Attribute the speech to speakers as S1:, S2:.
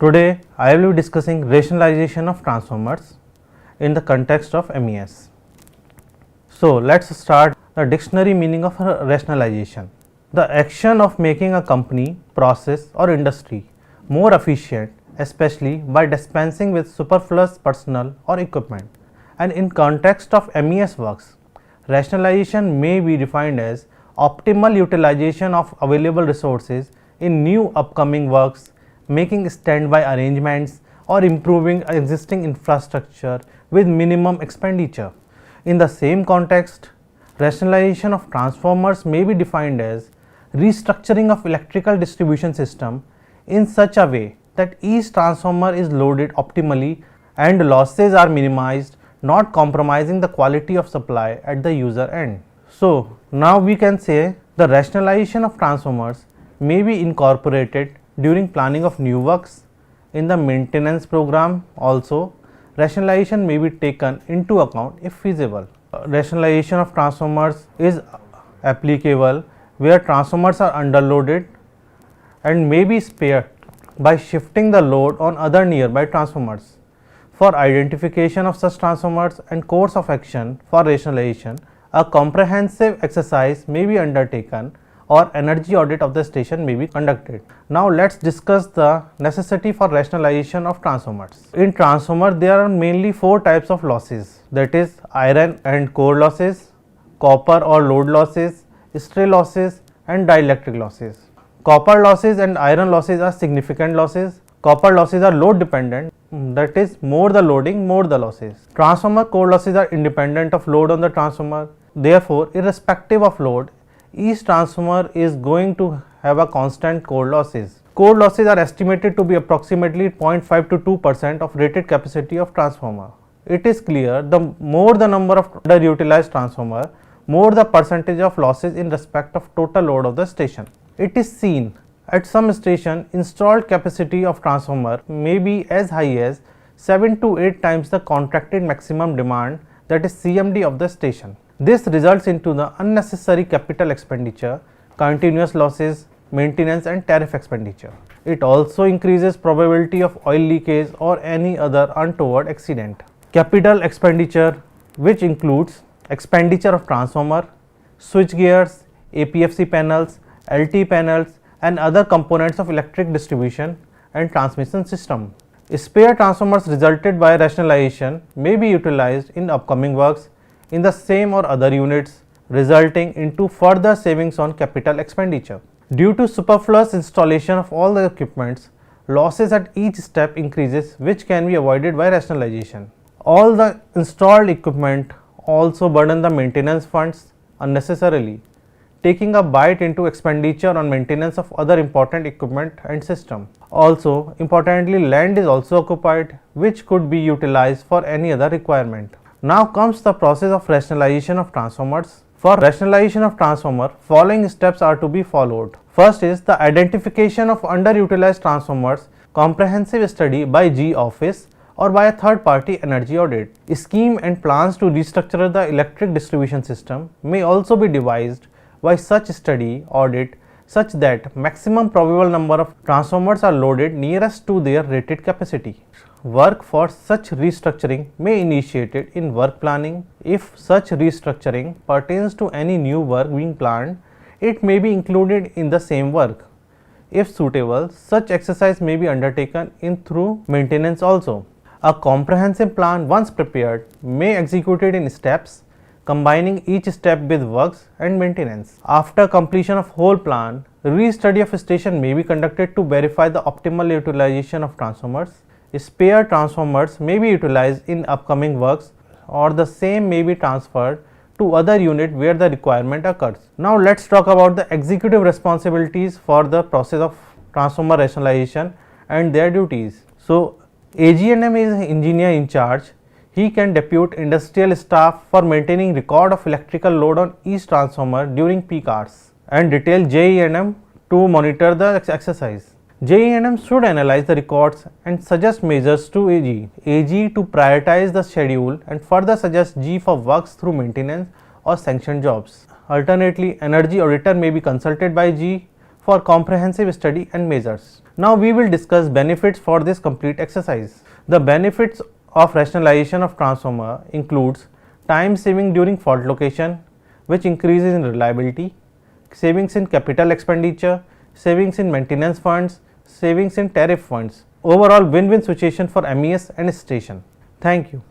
S1: Today I will be discussing rationalization of transformers in the context of MES. So let's start the dictionary meaning of rationalization. The action of making a company, process or industry more efficient, especially by dispensing with superfluous personnel or equipment. And in context of MES works, rationalization may be defined as optimal utilization of available resources in new upcoming works, making standby arrangements or improving existing infrastructure with minimum expenditure. In the same context, rationalization of transformers may be defined as restructuring of electrical distribution system in such a way that each transformer is loaded optimally and losses are minimized, not compromising the quality of supply at the user end. So now we can say the rationalization of transformers may be incorporated during planning of new works. In the maintenance program also, rationalization may be taken into account if feasible. Rationalization of transformers is applicable where transformers are underloaded and may be spared by shifting the load on other nearby transformers. For identification of such transformers and course of action for rationalization, a comprehensive exercise may be undertaken or energy audit of the station may be conducted. Now let's discuss the necessity for rationalization of transformers. In transformer there are mainly four types of losses, that is iron and core losses, copper or load losses, stray losses and dielectric losses. Copper losses and iron losses are significant losses. Copper losses are load dependent, that is more the loading, more the losses. Transformer core losses are independent of load on the transformer. Therefore, irrespective of load, each transformer is going to have a constant core losses. Core losses are estimated to be approximately 0.5 to 2% of rated capacity of transformer. It is clear the more the number of underutilized transformer, more the percentage of losses in respect of total load of the station. It is seen at some station installed capacity of transformer may be as high as 7 to 8 times the contracted maximum demand, that is CMD of the station. This results into the unnecessary capital expenditure, continuous losses, maintenance and tariff expenditure. It also increases probability of oil leakage or any other untoward accident. Capital expenditure, which includes expenditure of transformer, switch gears, APFC panels, LT panels and other components of electric distribution and transmission system. Spare transformers resulted by rationalization may be utilized in upcoming works in the same or other units, resulting into further savings on capital expenditure. Due to superfluous installation of all the equipments, losses at each step increases, which can be avoided by rationalization. All the installed equipment also burden the maintenance funds unnecessarily, taking a bite into expenditure on maintenance of other important equipment and system. Also, importantly, land is also occupied, which could be utilized for any other requirement. Now comes the process of rationalization of transformers. For rationalization of transformer, following steps are to be followed. First is the identification of underutilized transformers, comprehensive study by G office or by a third party energy audit. Scheme and plans to restructure the electric distribution system may also be devised by such study audit such that maximum probable number of transformers are loaded nearest to their rated capacity. Work for such restructuring may be initiated in work planning. If such restructuring pertains to any new work being planned, it may be included in the same work. If suitable, such exercise may be undertaken in through maintenance also. A comprehensive plan once prepared may be executed in steps, combining each step with works and maintenance. After completion of whole plan, restudy of station may be conducted to verify the optimal utilization of transformers. Spare transformers may be utilized in upcoming works or the same may be transferred to other unit where the requirement occurs. Now let's talk about the executive responsibilities for the process of transformer rationalization and their duties. So AGNM is engineer in charge. He can depute industrial staff for maintaining record of electrical load on each transformer during peak hours and detail JENM to monitor the exercise. JENM should analyze the records and suggest measures to AG. AG to prioritize the schedule and further suggest G for works through maintenance or sanctioned jobs. Alternately, energy auditor may be consulted by G for comprehensive study and measures. Now we will discuss benefits for this complete exercise. The benefits of rationalization of transformer includes time saving during fault location, which increases in reliability, savings in capital expenditure, savings in maintenance funds, savings in tariff funds. Overall win-win situation for MES and station. Thank you.